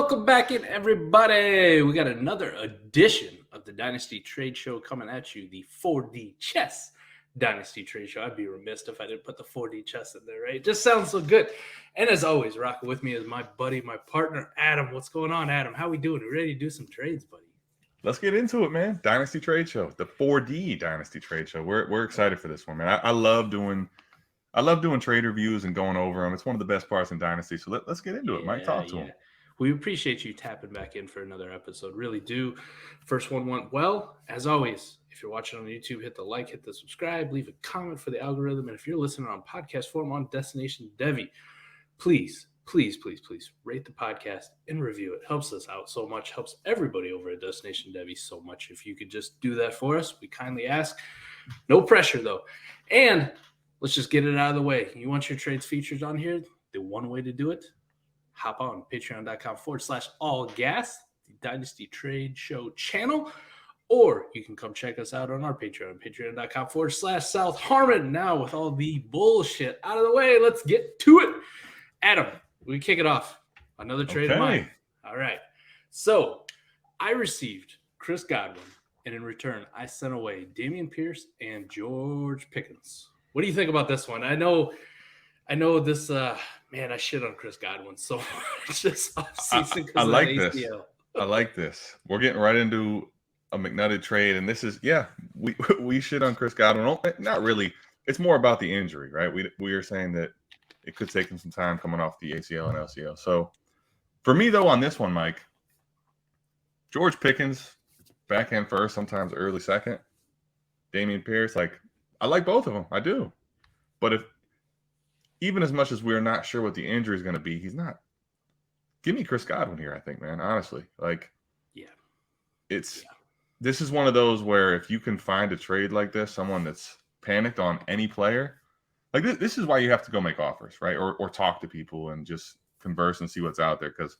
Welcome back in, everybody. We got another edition of the Dynasty Trade Show coming at you, the 4D Chess Dynasty Trade Show. I'd be remiss if I didn't put the 4D Chess in there, right? It just sounds so good. And as always, rocking with me is my buddy, my partner, Adam. What's going on, Adam? How we doing? We ready to do some trades, buddy? Let's get into it, man. Dynasty Trade Show, the 4D Dynasty Trade Show. We're excited for this one, man. I love doing trade reviews and going over them. It's one of the best parts in Dynasty. So let's get into it, Mike. Talk to him. We appreciate you tapping back in for another episode. Really do. First one went well. As always, if you're watching on YouTube, hit the like, hit the subscribe, leave a comment for the algorithm. And if you're listening on podcast form on Destination Devy, please rate the podcast and review it. Helps us out so much. Helps everybody over at Destination Devy so much. If you could just do that for us, we kindly ask. No pressure, though. And let's just get it out of the way. You want your trades featured on here? The one way to do it, hop on patreon.com/allgas, the Dynasty Trade Show channel, or you can come check us out on our Patreon, patreon.com/South Harmon. Now, with all the bullshit out of the way, let's get to it. Adam, we kick it off. Another trade of mine. All right. So I received Chris Godwin, and in return, I sent away Dameon Pierce and George Pickens. What do you think about this one? I know this, man, I shit on Chris Godwin so much this offseason. I like this. I like this. We're getting right into a McNutted trade, and this is, we shit on Chris Godwin. Not really. It's more about the injury, right? We are saying that it could take him some time coming off the ACL and LCL. So for me, though, on this one, Mike, George Pickens, back end first, sometimes early second. Dameon Pierce, I like both of them. I do. But even as much as we're not sure what the injury is going to be, he's not. Give me Chris Godwin here, I think, man. Honestly. This is one of those where if you can find a trade like this, someone that's panicked on any player, this is why you have to go make offers, right? Or talk to people and just converse and see what's out there. Because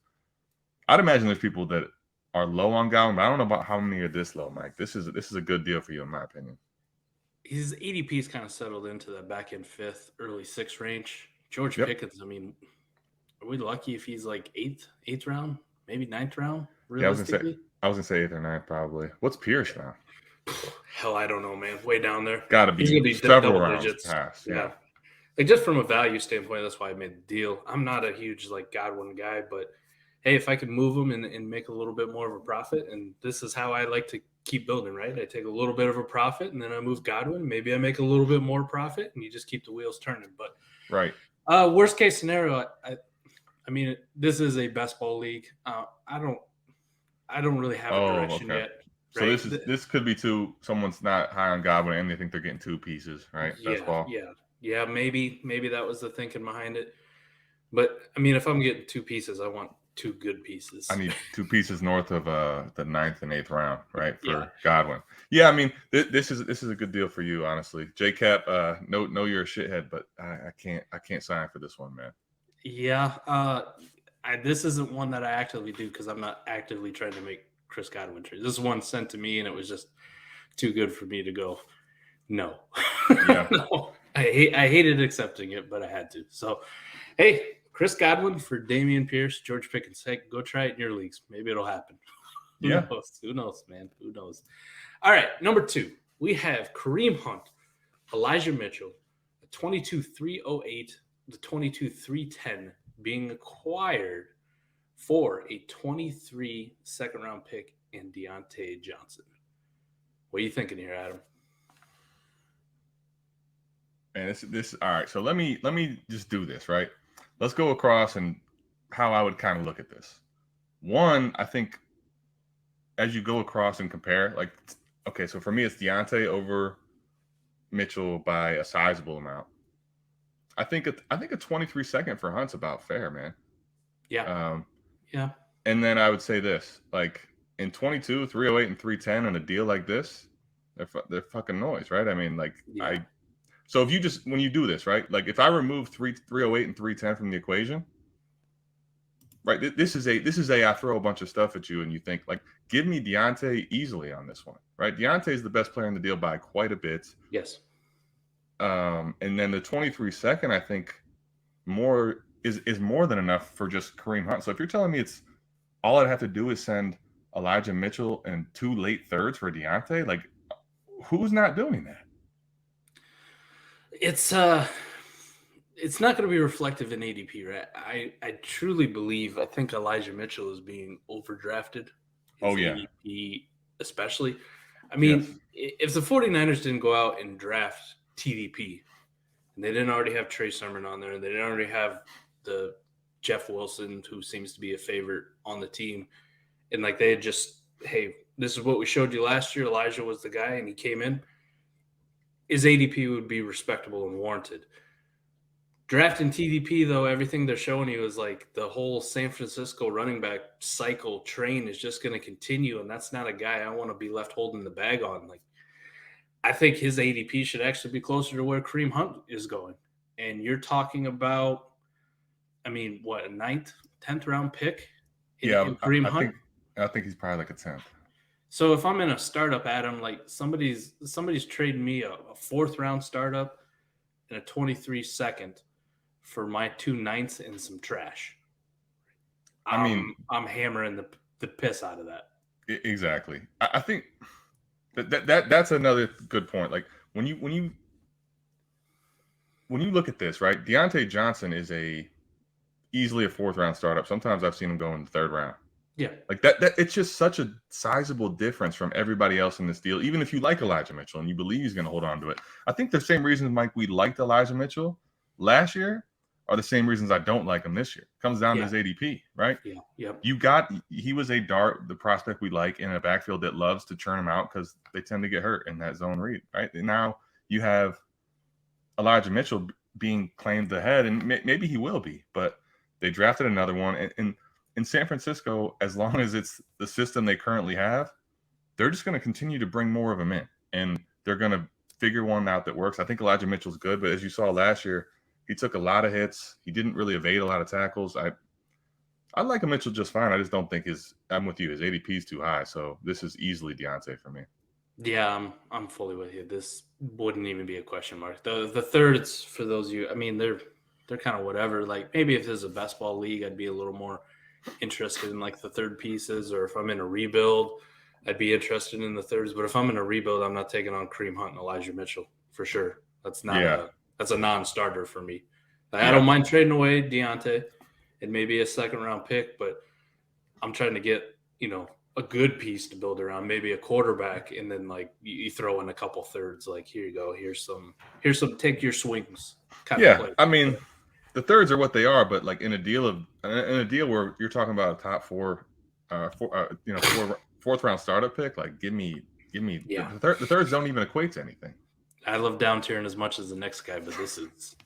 I'd imagine there's people that are low on Godwin, but I don't know about how many are this low, Mike. This is a good deal for you, in my opinion. His ADP's kind of settled into the back end fifth, early sixth range. George Pickens, I mean, are we lucky if he's like eighth round, maybe ninth round? Realistically? I was gonna say 8th or 9th probably. What's Pierce now? Hell, I don't know, man. Way down there. Got to be several rounds past. Yeah. Just from a value standpoint, that's why I made the deal. I'm not a huge Godwin guy, but hey, if I could move him and make a little bit more of a profit, and this is how I like to keep building, right? I take a little bit of a profit, and then I move Godwin. Maybe I make a little bit more profit, and you just keep the wheels turning. But right. Worst case scenario, I mean, this is a best ball league. I don't really have a direction yet. Right? So this could be someone's not high on Godwin, and they think they're getting two pieces, right? Best ball. Yeah. Maybe that was the thinking behind it. But I mean, if I'm getting two pieces, I want two good pieces. I need two pieces north of the 9th and 8th round, right? For Godwin. Yeah, I mean, this is a good deal for you, honestly. J-Cap, know you're a shithead, but I can't sign for this one, man. Yeah, this isn't one that I actively do because I'm not actively trying to make Chris Godwin trade. This is one sent to me, and it was just too good for me to go, no. Yeah. No. I hated accepting it, but I had to. So, hey, Chris Godwin for Dameon Pierce, George Pickens. Hey, go try it in your leagues. Maybe it'll happen. Who knows, man? Who knows? All right, number 2. We have Kareem Hunt, Elijah Mitchell, a 22-308, the 22-310 being acquired for a 23 second-round pick in Dionte Johnson. What are you thinking here, Adam? Man, this all right. So let me just do this, right? Let's go across and how I would kind of look at this. One, I think as you go across and compare, okay, so for me it's Dionte over Mitchell by a sizable amount. I think a 23 second for Hunt's about fair, man. Yeah. And then I would say this, in 22, 308 and 310 on a deal like this, they're fucking noise, right? I mean, so if you just, when you do this, right? If I remove 308 and 310 from the equation, right? This is I throw a bunch of stuff at you and you think give me Dionte easily on this one, right? Dionte is the best player in the deal by quite a bit. Yes. And then the 23 second, I think more is more than enough for just Kareem Hunt. So if you're telling me it's all I'd have to do is send Elijah Mitchell and 2 late thirds for Dionte. Like, who's not doing that? It's not going to be reflective in ADP, right? I truly believe, I think Elijah Mitchell is being overdrafted. Oh, yeah. ADP especially. I mean, if the 49ers didn't go out and draft TDP, and they didn't already have Trey Sermon on there, and they didn't already have the Jeff Wilson, who seems to be a favorite on the team, and like they had just, hey, this is what we showed you last year. Elijah was the guy, and he came in. His ADP would be respectable and warranted. Drafting TDP, though, everything they're showing you is like the whole San Francisco running back cycle train is just going to continue, and that's not a guy I want to be left holding the bag on. Like, I think his ADP should actually be closer to where Kareem Hunt is going. And you're talking about, I mean, what, a 9th, 10th round pick in Kareem Hunt? I think he's probably like a 10th. So if I'm in a startup, Adam, like somebody's trading me a 4th round startup and a 23 second for my 2 9ths and some trash. I'm hammering the piss out of that. Exactly. I think that's another good point. Like when you look at this, right? Dionte Johnson is easily a 4th round startup. Sometimes I've seen him go in the 3rd round. Yeah. Like that it's just such a sizable difference from everybody else in this deal. Even if you like Elijah Mitchell and you believe he's going to hold on to it. I think the same reasons, Mike, we liked Elijah Mitchell last year are the same reasons I don't like him this year. It comes down to his ADP, right? Yeah. Yep. He was a dart, the prospect we like in a backfield that loves to churn him out because they tend to get hurt in that zone read, right? And now you have Elijah Mitchell being claimed ahead, and maybe he will be, but they drafted another one. And in San Francisco, as long as it's the system they currently have, they're just going to continue to bring more of them in, and they're going to figure one out that works. I think Elijah Mitchell's good, but as you saw last year, he took a lot of hits. He didn't really evade a lot of tackles. I like a Mitchell just fine. I just don't think I'm with you. His ADP is too high, so this is easily Dionte for me. Yeah, I'm fully with you. This wouldn't even be a question mark. The thirds, for those of you, I mean, they're kind of whatever. Like maybe if there's a best ball league, I'd be a little more interested in like the third pieces, or if I'm in a rebuild, I'd be interested in the thirds. But if I'm in a rebuild, I'm not taking on Kareem Hunt and Elijah Mitchell for sure. That's not that's a non-starter for me. I don't mind trading away Dionte and maybe a 2nd round pick, but I'm trying to get, a good piece to build around, maybe a quarterback, and then like you throw in a couple thirds. Like, here you go, here's some take your swings kind of play. I mean, the thirds are what they are, but like in a deal where you're talking about a top 4, 4th round startup pick, like give me. The thirds don't even equate to anything. I love Downtier as much as the next guy, but this is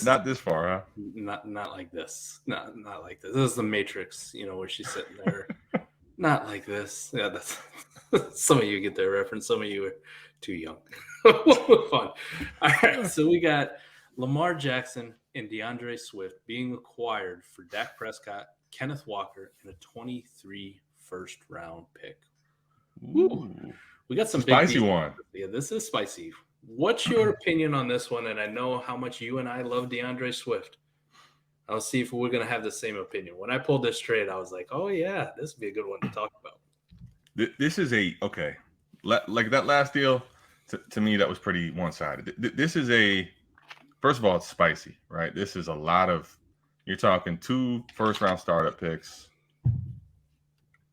not this far, huh? Not like this. Not like this. This is the Matrix, where she's sitting there. Not like this. Yeah, that's some of you get that reference. Some of you are too young. Fun. All right, so we got Lamar Jackson and DeAndre Swift being acquired for Dak Prescott, Kenneth Walker, and a 23 1st round pick. Ooh. We got some spicy one. Yeah, this is spicy. What's your opinion on this one? And I know how much you and I love DeAndre Swift. I'll see if we're going to have the same opinion. When I pulled this trade, I was like, oh, yeah, this would be a good one to talk about. This is like that last deal, to me, that was pretty one-sided. This is first of all, it's spicy, right? This is a lot of, you're talking 2 1st-round startup picks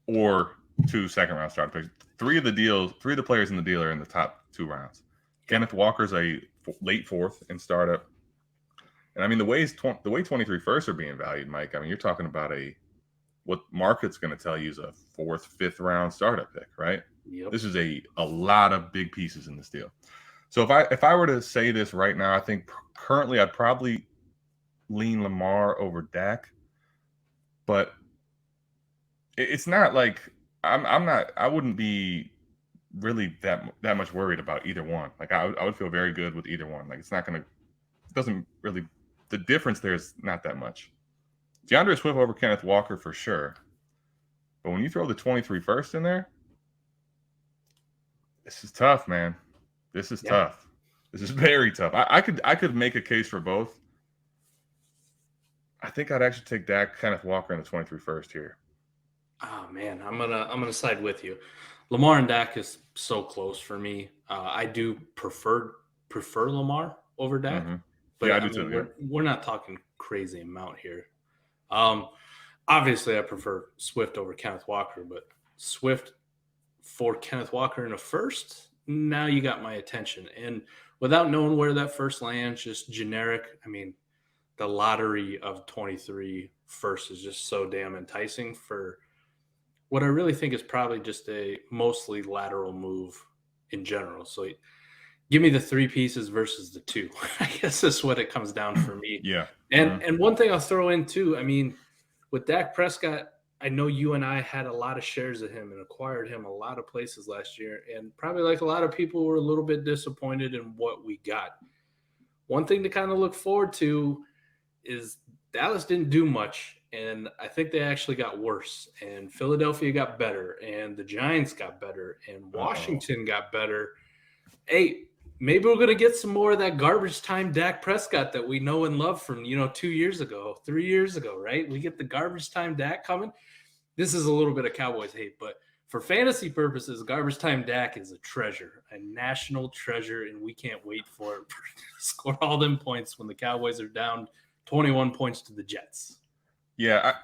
or 2 2nd-round startup picks. 3 of the players in the deal are in the top 2 rounds. Kenneth Walker's a late 4th in startup. And I mean, the way 23 firsts are being valued, Mike, I mean, you're talking about what market's going to tell you is a 4th, 5th round startup pick, right? Yep. This is a lot of big pieces in this deal. So if I were to say this right now, I think currently I'd probably lean Lamar over Dak, but it's not like I wouldn't be really that much worried about either one. Like I would feel very good with either one. Like it doesn't really, the difference there is not that much. DeAndre Swift over Kenneth Walker for sure. But when you throw the 23 first in there, this is tough, man. This is tough. This is very tough. I could make a case for both. I think I'd actually take Dak, Kenneth Walker, and the 23 first here. Oh man, I'm gonna side with you. Lamar and Dak is so close for me. I do prefer Lamar over Dak, Hmm. Yeah, but I I do mean too. Yeah. we're not talking crazy amount here. Um, Obviously, I prefer Swift over Kenneth Walker, but Swift for Kenneth Walker in a first, now you got my attention. And without knowing where that first lands, just generic. I mean, the lottery of 23 first is just so damn enticing for what I really think is probably just a mostly lateral move in general. So give me the three pieces versus the two. I guess that's what it comes down for me. Yeah. And Hmm. and one thing I'll throw in too, I mean, with Dak Prescott, I know you and I had a lot of shares of him and acquired him a lot of places last year. And probably like a lot of people were a little bit disappointed in what we got. One thing to kind of look forward to is Dallas didn't do much, and I think they actually got worse. And Philadelphia got better, and the Giants got better, and Uh-oh. Washington got better. Hey, maybe we're gonna get some more of that garbage time Dak Prescott that we know and love from 2 years ago, 3 years ago, right? We get the garbage time Dak coming. This is a little bit of Cowboys hate, but for fantasy purposes, garbage time Dak is a treasure, a national treasure, and we can't wait for it to score all them points when the Cowboys are down 21 points to the Jets. Yeah.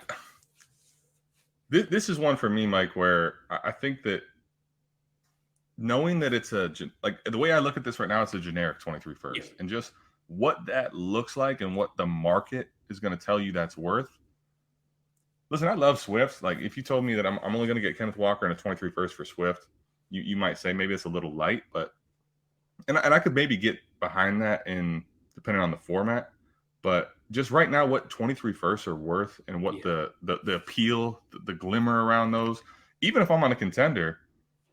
This is one for me, Mike, where I think that knowing that it's like the way I look at this right now, it's a generic 23 Yeah. first, and just what that looks like and what the market is going to tell you that's worth. Listen, I love Swift. Like, if you told me that I'm only going to get Kenneth Walker and a 23 first for Swift, you might say maybe it's a little light, but and I could maybe get behind that in depending on the format. But just right now, what 23 firsts are worth and what Yeah. the appeal, the glimmer around those, even if I'm on a contender,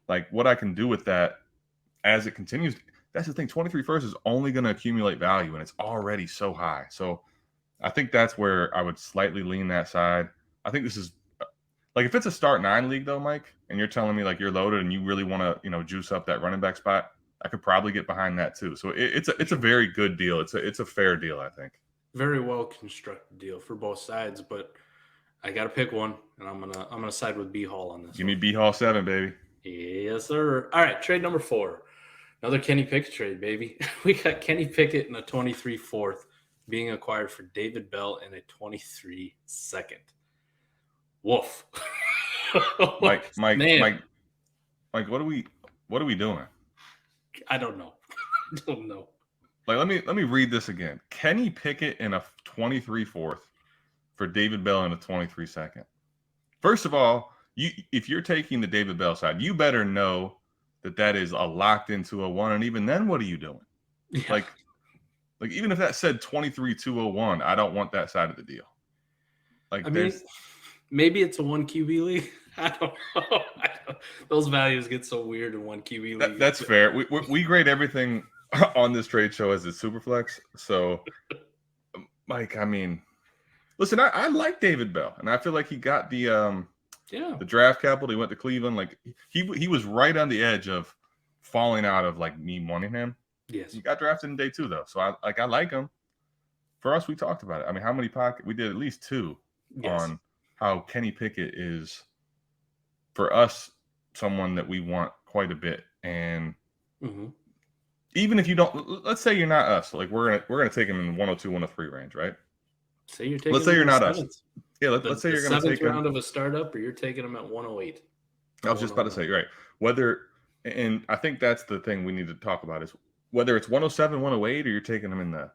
like what I can do with that as it continues. That's the thing. 23 first is only going to accumulate value, and it's already so high. So I think that's where I would slightly lean that side. I think this is like if it's a start 9 league though, Mike, and you're telling me like you're loaded and you really want to juice up that running back spot, I could probably get behind that too. So it's a very good deal. It's a fair deal, I think. Very well constructed deal for both sides, but I got to pick one, and I'm gonna side with B Hall on this Give me one. B Hall 7, baby. Yes, sir. All right, trade number 4. Another Kenny Pickett trade, baby. We got Kenny Pickett in a 23 fourth being acquired for David Bell in a 23 second. Woof. Mike, Mike, Man, Mike, Mike, what are we doing? I don't know. I don't know. Like let me read this again. Kenny Pickett in a 23 fourth for David Bell in a 23 second. First of all, if you're taking the David Bell side, you better know that is a locked into a one. And even then, what are you doing? Yeah. Like even if that said 23-201, I don't want that side of the deal. Like I mean, maybe it's a 1 QB league. I don't know. Those values get so weird in 1 QB league. That's fair. We grade everything on this trade show as a Superflex. So, Mike, I mean, listen, I like David Bell, and I feel like he got the draft capital. He went to Cleveland. Like he was right on the edge of falling out of like me wanting him. Yes. He got drafted in day 2 though, so I like him. For us, we talked about it. I mean, how many we did at least 2 on how Kenny Pickett is for us someone that we want quite a bit, and even if you don't, let's say you're not us, like we're gonna take him in 102, 103 range, right? Say you're taking. Let's say you're not us. Yeah, let's say you're gonna take him round of a startup, or you're taking him at 108. I was just about to say, right? Whether, and I think that's the thing we need to talk about is whether it's 107, 108, or you're taking him in the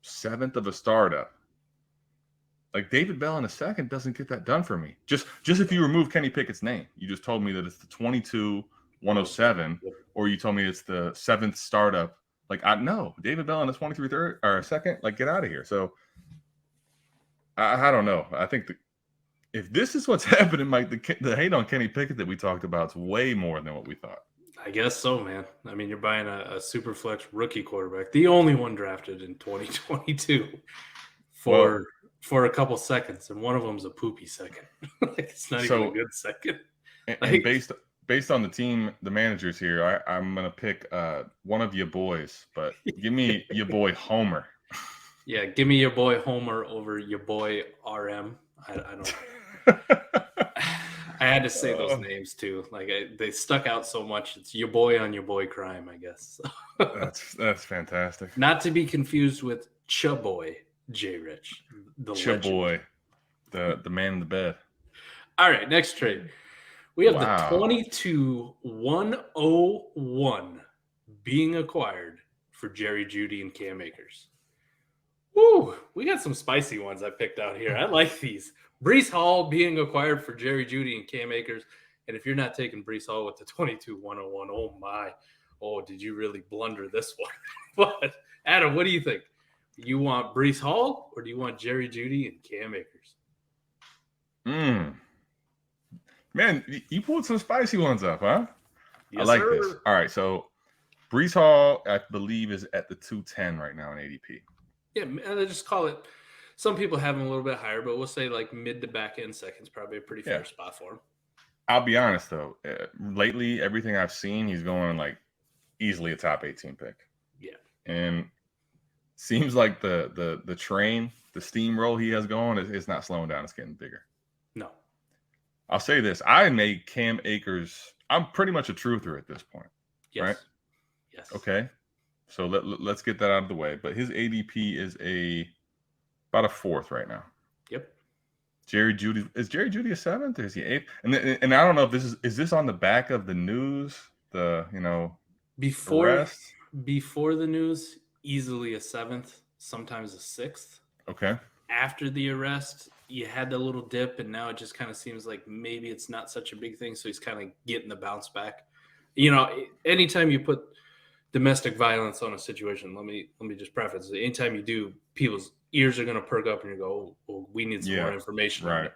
7th of a startup. Like David Bell in a second doesn't get that done for me. Just if you remove Kenny Pickett's name, you just told me that it's the 22, 107, or you told me it's the 7th startup. Like I know David Bell in a 23 third or a second, like get out of here. So I don't know. I think if this is what's happening, Mike, the hate on Kenny Pickett that we talked about is way more than what we thought. I guess so, man. I mean, you're buying a super flex rookie quarterback, the only one drafted in 2022 for a couple seconds, and one of them's a poopy second. Like it's not even a good second. And based on the team, the managers here, I'm gonna pick one of your boys, but give me your boy Homer. Yeah, give me your boy Homer over your boy RM. I don't. I had to say those names too. Like they stuck out so much. It's your boy on your boy crime, I guess. That's fantastic. Not to be confused with Chaboy J. Rich, the legend. Chaboy, the man in the bed. All right, next trade. We have the 22-101 being acquired for Jerry Jeudy and Cam Akers. Woo, we got some spicy ones I picked out here. I like these. Breece Hall being acquired for Jerry Jeudy and Cam Akers. And if you're not taking Breece Hall with the 22-101, oh my. Oh, did you really blunder this one? But Adam, what do you think? You want Breece Hall or do you want Jerry Jeudy and Cam Akers? Man, you pulled some spicy ones up, huh? Yes, I like sir. this. All right, so Breece Hall, I believe, is at the 210 right now in ADP. Yeah, they just call it. Some people have him a little bit higher, but we'll say like mid to back end seconds, probably a pretty fair spot for him. I'll be honest though, lately everything I've seen, he's going like easily a top 18 pick. Yeah, and seems like the train, the steamroll he has going, it's not slowing down; it's getting bigger. No. I'll say this. I made Cam Akers. I'm pretty much a truther at this point. Yes. Right? Yes. Okay. So let's get that out of the way. But his ADP is about a 4th right now. Yep. Jerry Jeudy. Is Jerry Jeudy a 7th or is he 8th? And I don't know if this is this on the back of the news, before arrest? Before the news, easily a 7th, sometimes a 6th. Okay. After the arrest, you had the little dip, and now it just kind of seems like maybe it's not such a big thing. So he's kind of getting the bounce back. Anytime you put domestic violence on a situation, let me just preface it. Anytime you do, people's ears are going to perk up, and you go, "Oh, we need some more information." Right. On it.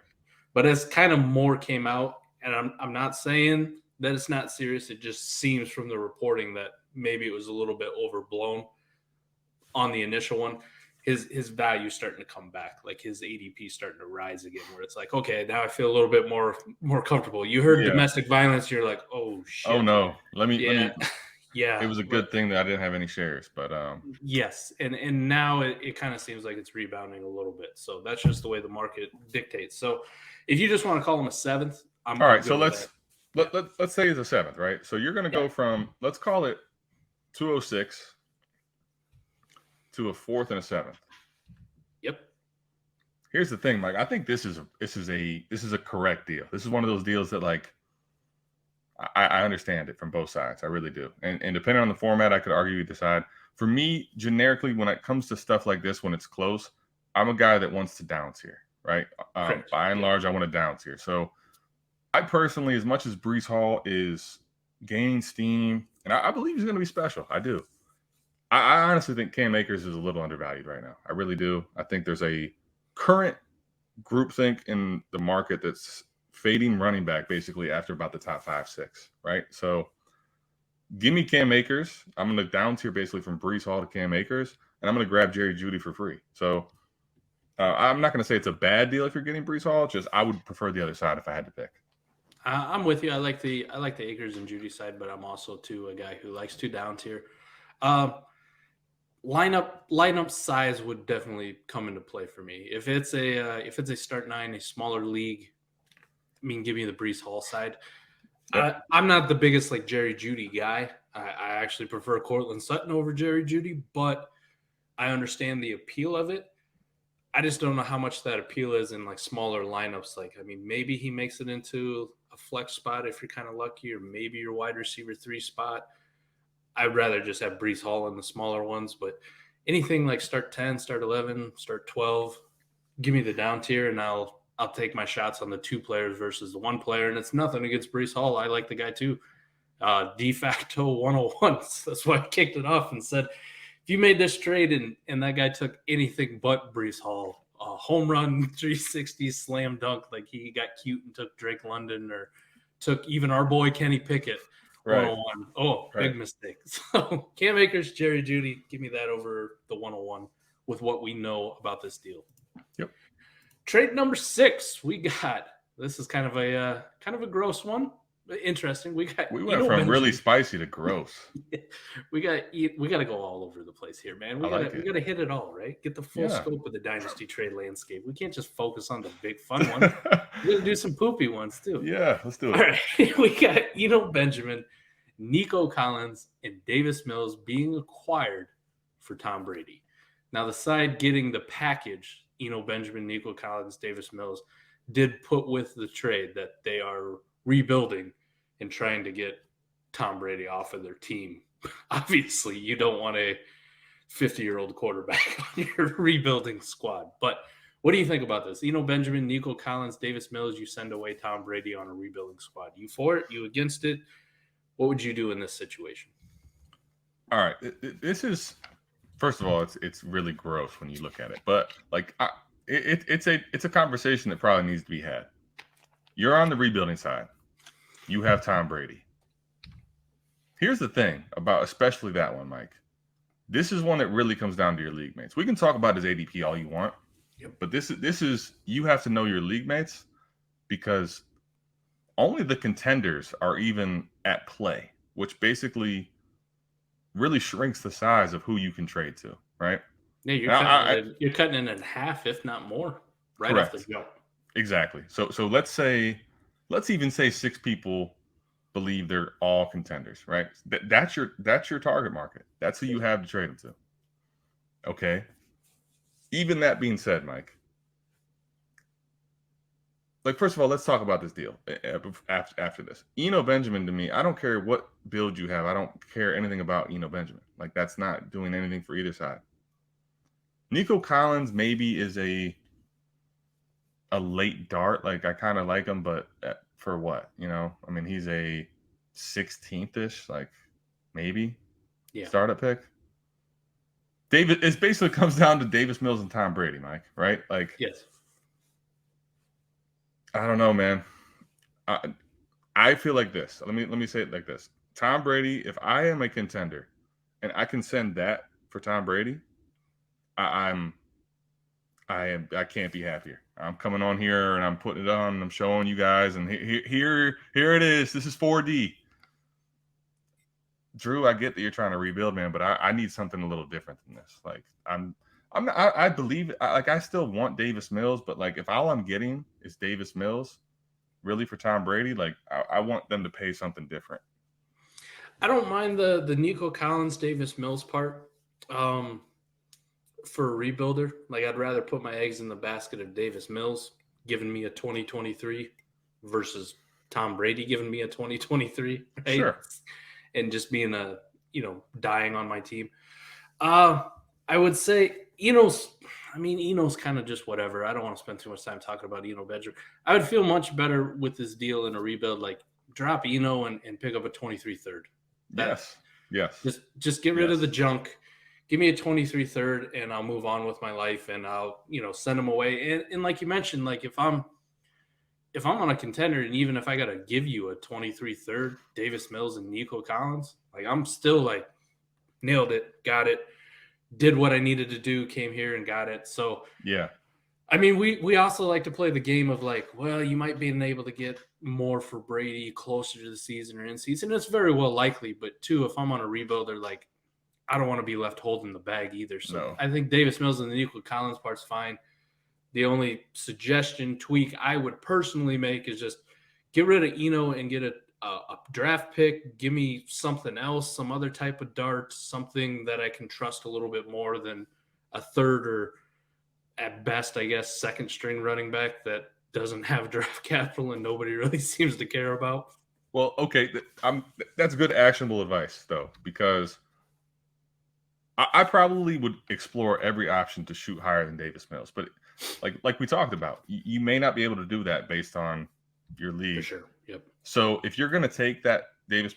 But as kind of more came out, and I'm not saying that it's not serious. It just seems from the reporting that maybe it was a little bit overblown on the initial one. His value starting to come back, like his ADP starting to rise again, where it's like, okay, now I feel a little bit more comfortable. You heard domestic violence, you're like, oh shit. Oh no, let me. Yeah, it was a good thing that I didn't have any shares, but yes, and now it kind of seems like it's rebounding a little bit. So that's just the way the market dictates. So if you just want to call him a 7th, all right. So let's say it's a 7th, right? So you're going to go from, let's call it 206 to a 4th and a 7th. Yep. Here's the thing, Mike. I think this is a correct deal. This is one of those deals that like I understand it from both sides. I really do. And depending on the format, I could argue either side. For me, generically, when it comes to stuff like this, when it's close, I'm a guy that wants to down tier, right? By and large, I want to down tier. So I personally, as much as Breece Hall is gaining steam, and I believe he's going to be special. I do. I honestly think Cam Akers is a little undervalued right now. I really do. I think there's a current groupthink in the market that's fading running back basically after about the top 5-6, right? So give me Cam Akers. I'm going to down tier basically from Breece Hall to Cam Akers, and I'm going to grab Jerry Jeudy for free. So I'm not going to say it's a bad deal if you're getting Breece Hall. Just I would prefer the other side if I had to pick. I'm with you. I like the Akers and Jeudy side, but I'm also too a guy who likes to down tier. Lineup size would definitely come into play for me. If it's a start 9, a smaller league, I mean, give me the Breece Hall side. Yep. I'm not the biggest like Jerry Jeudy guy. I actually prefer Cortland Sutton over Jerry Jeudy, but I understand the appeal of it. I just don't know how much that appeal is in like smaller lineups. Like, I mean, maybe he makes it into a flex spot if you're kind of lucky, or maybe your wide receiver 3 spot. I'd rather just have Breece Hall in the smaller ones, but anything like start 10, start 11, start 12, give me the down tier, and I'll take my shots on the 2 players versus the 1 player. And it's nothing against Breece Hall. I like the guy too. De facto 101. That's why I kicked it off and said, if you made this trade and that guy took anything but Breece Hall, home run, 360 slam dunk, like he got cute and took Drake London or took even our boy Kenny Pickett. Right. 101. Oh, big mistake. So Cam Akers, Jerry Jeudy, give me that over the 101 with what we know about this deal. Yep. Trade number 6, we got. This is kind of a gross one. Interesting. We went from Benjamin. really spicy to gross. We got to go all over the place here, man. We got to hit it all, right? Get the full scope of the dynasty trade landscape. We can't just focus on the big fun ones. We got to do some poopy ones too. Yeah, let's do it. All right. We got Benjamin, Nico Collins, and Davis Mills being acquired for Tom Brady. Now the side getting the package, Benjamin, Nico Collins, Davis Mills, did put with the trade that they are rebuilding and trying to get Tom Brady off of their team. Obviously, you don't want a 50-year-old quarterback on your rebuilding squad. But what do you think about this? Benjamin, Nico Collins, Davis Mills, you send away Tom Brady on a rebuilding squad. You for it? You against it? What would you do in this situation? All right. This is, first of all, it's really gross when you look at it. But it's a conversation that probably needs to be had. You're on the rebuilding side. You have Tom Brady. Here's the thing about especially that one, Mike. This is one that really comes down to your league mates. We can talk about his ADP all you want, but this is you have to know your league mates because only the contenders are even at play, which basically really shrinks the size of who you can trade to, right? Yeah, you're cutting it in half, if not more, right off the jump. Exactly. So let's even say 6 people believe they're all contenders, right? That's your target market. That's who you have to trade them to. Okay. Even that being said, Mike, first of all, let's talk about this deal after this. Benjamin, to me, I don't care what build you have. I don't care anything about Benjamin. That's not doing anything for either side. Nico Collins maybe is a late dart. I kind of like him, but for what? He's a 16th-ish, maybe startup pick. It basically comes down to Davis Mills and Tom Brady, Mike, right? Yes. I don't know, man. I feel like this. Let me say it like this. Tom Brady, if I am a contender and I can send that for Tom Brady, I can't be happier. I'm coming on here and I'm putting it on and I'm showing you guys and here it is. This is 4D. Drew, I get that you're trying to rebuild, man, but I need something a little different than this. I believe it. I still want Davis Mills, but if all I'm getting is Davis Mills, really for Tom Brady, I want them to pay something different. I don't mind the Nico Collins, Davis Mills part. For a rebuilder, I'd rather put my eggs in the basket of Davis Mills giving me a 2023 versus Tom Brady giving me a 2023, right? Sure. And just being dying on my team. I would say Eno's kind of just whatever. I don't want to spend too much time talking about Benjamin. I would feel much better with this deal in a rebuild, drop Eno and pick up a 23 third. Yes. Just get rid of the junk. Give me a 23 third and I'll move on with my life and I'll, send them away. And like you mentioned, if I'm on a contender and even if I got to give you a 23 third, Davis Mills and Nico Collins, I'm still nailed it, got it, did what I needed to do, came here and got it. So, yeah. We also like to play the game of you might be able to get more for Brady closer to the season or in season. It's very well likely, but too, if I'm on a rebuilder, I don't want to be left holding the bag either. So no. I think Davis Mills and the Nico Collins part's fine. The only suggestion, tweak I would personally make is just get rid of Eno and get a draft pick. Give me something else, some other type of dart, something that I can trust a little bit more than a third or at best, I guess, second string running back that doesn't have draft capital and nobody really seems to care about. Well, okay. That's good actionable advice though, because I probably would explore every option to shoot higher than Davis Mills, but like we talked about, you may not be able to do that based on your league. For sure. Yep. So if you're going to take that Davis,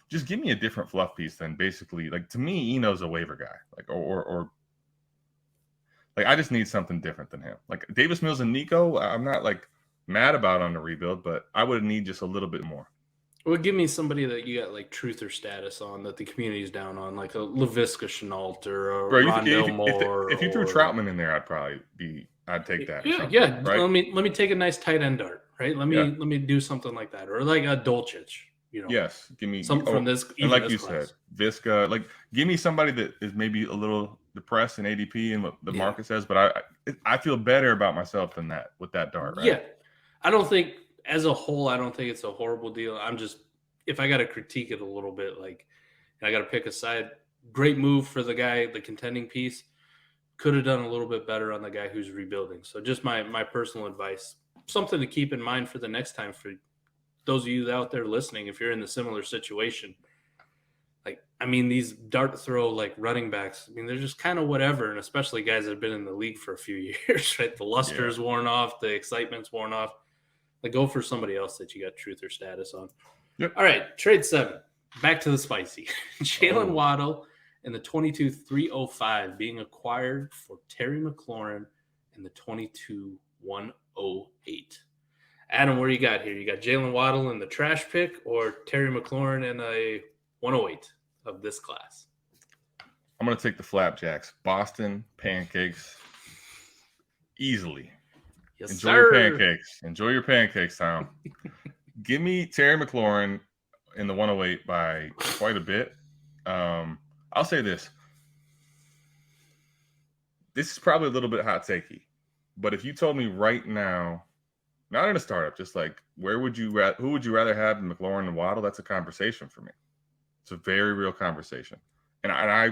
just give me a different fluff piece then basically, to me, Eno's a waiver guy, or I just need something different than him. Davis Mills and Nico, I'm not mad about on the rebuild, but I would need just a little bit more. Well, give me somebody that you got truth or status on that the community's down on, a LaVisca Chenault or a Rondell Moore. If you threw Troutman in there, I'd take that. Yeah. Right? Let me take a nice tight end dart. right? Let me do something like that, or like a Dolchich, Yes, give me something from this. And like you class. said, Visca. Like, give me somebody that is maybe a little depressed in ADP and what the market says, but I feel better about myself than that with that dart, right? Yeah, I don't think as a whole, I don't think it's a horrible deal. I'm just, if I got to critique it a little bit, like, and I got to pick a side. Great move for the guy, the contending piece. Could have done a little bit better on the guy who's rebuilding. So just my personal advice, something to keep in mind for the next time for those of you out there listening, if you're in the similar situation. Like, I mean, these dart throw like running backs, I mean, they're just kind of whatever, and especially guys that have been in the league for a few years, right? The luster's worn off, the excitement's worn off. Like, go for somebody else that you got truth or status on. Yep. All right, trade 7. Back to the spicy. Jalen Waddle and the 22-305 being acquired for Terry McLaurin and the 22-108. Adam, what do you got here? You got Jalen Waddle in the trash pick or Terry McLaurin in a 108 of this class? I'm going to take the flapjacks. Boston pancakes. Easily. Yes, Enjoy sir. your pancakes. Enjoy your pancakes, Tom. Give me Terry McLaurin in the 108 by quite a bit. I'll say this. This is probably a little bit hot takey, but if you told me right now, not in a startup, just like who would you rather have in McLaurin and Waddle? That's a conversation for me. It's a very real conversation, and I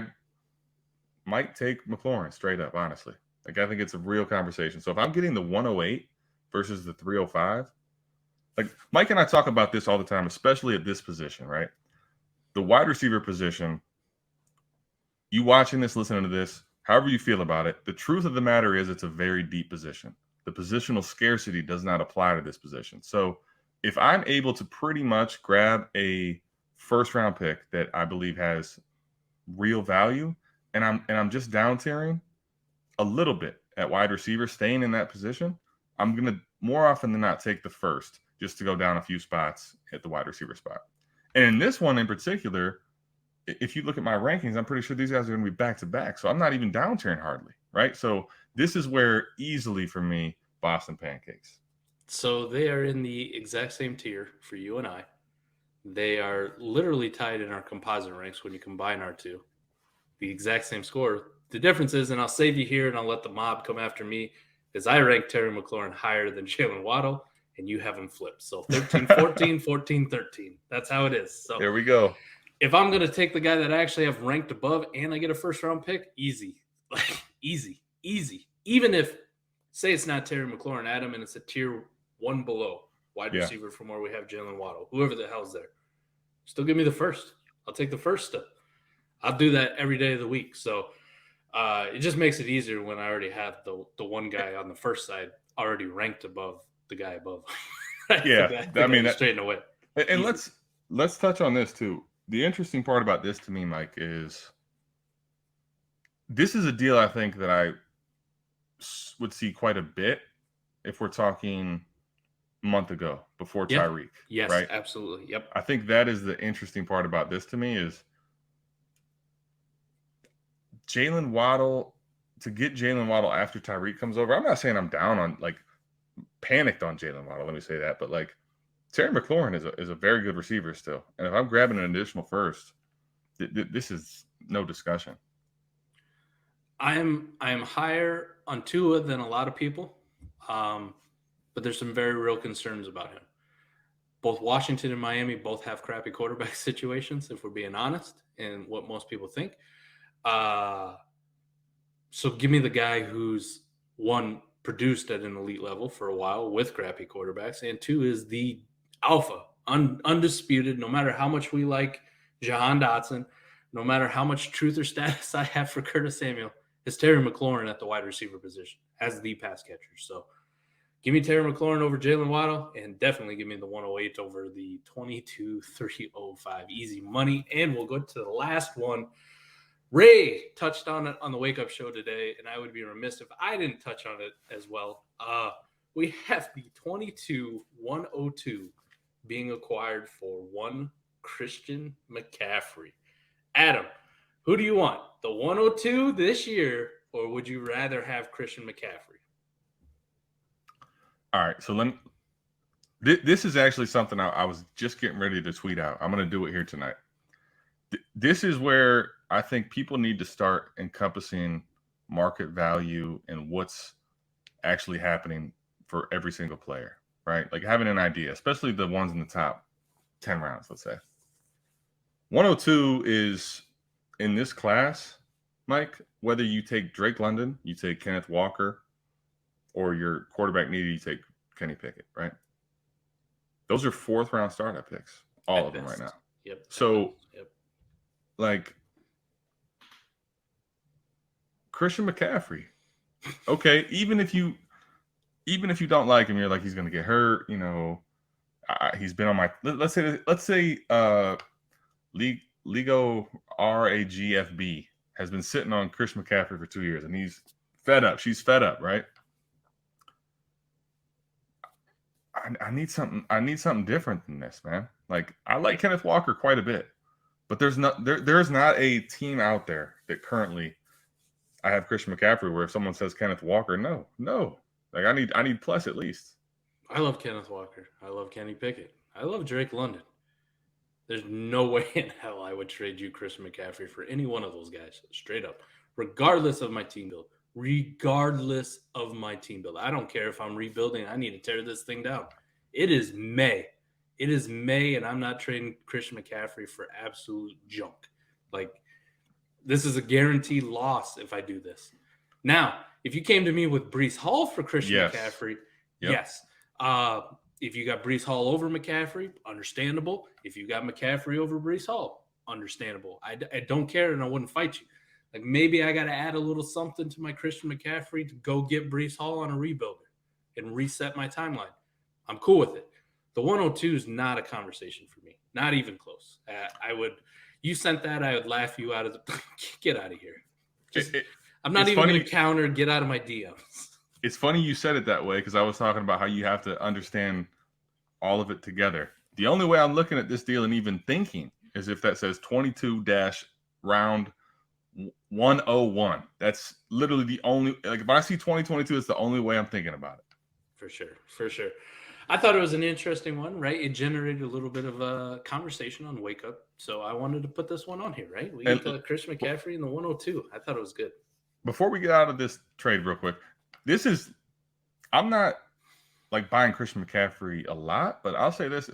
might take McLaurin straight up, honestly. Like, I think it's a real conversation. So if I'm getting the 108 versus the 305, like Mike and I talk about this all the time, especially at this position, right? The wide receiver position, you watching this, listening to this, however you feel about it, the truth of the matter is it's a very deep position. The positional scarcity does not apply to this position. So if I'm able to pretty much grab a first-round pick that I believe has real value, and I'm just down tiering a little bit at wide receiver, staying in that position, I'm going to more often than not take the first just to go down a few spots at the wide receiver spot. And in this one in particular, if you look at my rankings, I'm pretty sure these guys are going to be back-to-back. So I'm not even down tiering hardly, right? So this is where easily for me, Boston pancakes. So they are in the exact same tier for you and I. They are literally tied in our composite ranks when you combine our two. The exact same score. The difference is, and I'll save you here and I'll let the mob come after me, is I rank Terry McLaurin higher than Jalen Waddle, and you have him flipped. So 13-14, 14-13. That's how it is. So there we go. If I'm going to take the guy that I actually have ranked above and I get a first-round pick, easy. Like, easy. Even if, say it's not Terry McLaurin, Adam, and it's a tier 1 below wide receiver from where we have Jalen Waddle, whoever the hell's there. Still give me the first. I'll take the first still. I'll do that every day of the week. So it just makes it easier when I already have the one guy on the first side already ranked above the guy above. Yeah, I mean, straight away. And let's touch on this too. The interesting part about this to me, Mike, is this is a deal I think that I would see quite a bit if we're talking a month ago before Tyreek. Yes, right? Absolutely. Yep. I think that is the interesting part about this to me is Jalen Waddle, to get Jalen Waddle after Tyreek comes over. I'm not saying I'm down on, like, panicked on Jalen Waddle. Let me say that. But, like, Terry McLaurin is a very good receiver still. And if I'm grabbing an additional first, this is no discussion. I am higher on Tua than a lot of people, but there's some very real concerns about him. Both Washington and Miami both have crappy quarterback situations, if we're being honest, and what most people think. So give me the guy who's, one, produced at an elite level for a while with crappy quarterbacks, and two, is the alpha, undisputed, no matter how much we like Jahan Dotson, no matter how much truth or status I have for Curtis Samuel, is Terry McLaurin at the wide receiver position as the pass catcher. So give me Terry McLaurin over Jalen Waddle, and definitely give me the 108 over the 22-305. Easy money. And we'll go to the last one. Ray touched on it on the Wake Up Show today, and I would be remiss if I didn't touch on it as well. We have the 22-102 being acquired for one Christian McCaffrey. Adam, who do you want? The 102 this year, or would you rather have Christian McCaffrey? All right, so This is actually something I was just getting ready to tweet out. I'm going to do it here tonight. This is where I think people need to start encompassing market value and what's actually happening for every single player, right? Like having an idea, especially the ones in the top 10 rounds, let's say. 102 is in this class, Mike, whether you take Drake London, you take Kenneth Walker, or your quarterback needed, you take Kenny Pickett, right? Those are 4th round startup picks, all of them right now. Yep. So, like, Christian McCaffrey, okay, even if you don't like him, you're like, he's going to get hurt, you know, he's been on my, let's say Ligo RAGFB has been sitting on Christian McCaffrey for 2 years, and he's fed up. She's fed up, right? I need something different than this, man. Like, I like Kenneth Walker quite a bit, but there's not a team out there that currently I have Christian McCaffrey where if someone says Kenneth Walker, no. Like, I need plus at least. I love Kenneth Walker. I love Kenny Pickett. I love Drake London. There's no way in hell I would trade you Christian McCaffrey for any one of those guys, straight up, regardless of my team build. I don't care if I'm rebuilding. I need to tear this thing down. It is May, and I'm not trading Christian McCaffrey for absolute junk. Like, this is a guaranteed loss if I do this. Now, if you came to me with Breece Hall for Christian McCaffrey, yes. If you got Breece Hall over McCaffrey, understandable. If you got McCaffrey over Breece Hall, understandable. I don't care, and I wouldn't fight you. Like, maybe I got to add a little something to my Christian McCaffrey to go get Breece Hall on a rebuilder and reset my timeline. I'm cool with it. The 102 is not a conversation for me. Not even close. You sent that, I would laugh you out of the – get out of here. I'm not even going to counter, get out of my DMs. It's funny you said it that way because I was talking about how you have to understand all of it together. The only way I'm looking at this deal and even thinking is if that says 22-round 101. That's literally the only – like, if I see 2022, it's the only way I'm thinking about it. For sure. I thought it was an interesting one, right? It generated a little bit of a conversation on Wake Up, so I wanted to put this one on here, right? We got Christian McCaffrey in the 102. I thought it was good. Before we get out of this trade real quick, I'm not like buying Christian McCaffrey a lot, but I'll say this.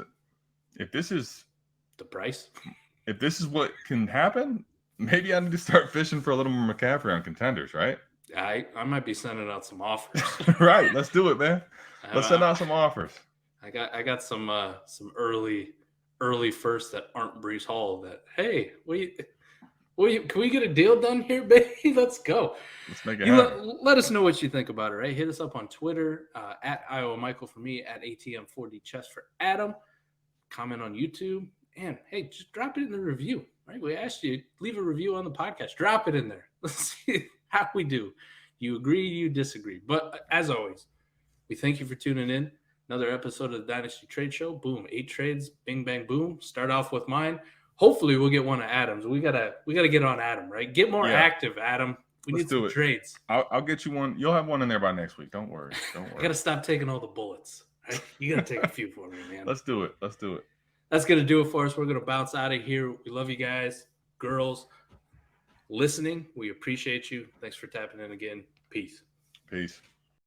If this is the price, if this is what can happen, maybe I need to start fishing for a little more McCaffrey on contenders, right? I might be sending out some offers. Right. Let's do it, man. Let's send out some offers. I got some early firsts that aren't Breece Hall that, hey, can we get a deal done here, baby? Let's go. Let's make it happen. Let us know what you think about it, right? Hit us up on Twitter, at Iowa Michael for me, at ATM4D Chess for Adam. Comment on YouTube. And, hey, just drop it in the review, right? We asked you, leave a review on the podcast. Drop it in there. Let's see how we do. You agree, you disagree. But, as always, we thank you for tuning in. Another episode of the Dynasty Trade Show. Boom, 8 trades, bing, bang, boom. Start off with mine. Hopefully we'll get one of Adam's. We gotta get on Adam, right? Get more active, Adam. Let's need some trades. I'll get you one. You'll have one in there by next week. Don't worry. I gotta stop taking all the bullets. Right? You gotta take a few for me, man. Let's do it. That's gonna do it for us. We're gonna bounce out of here. We love you guys, girls, listening. We appreciate you. Thanks for tapping in again. Peace.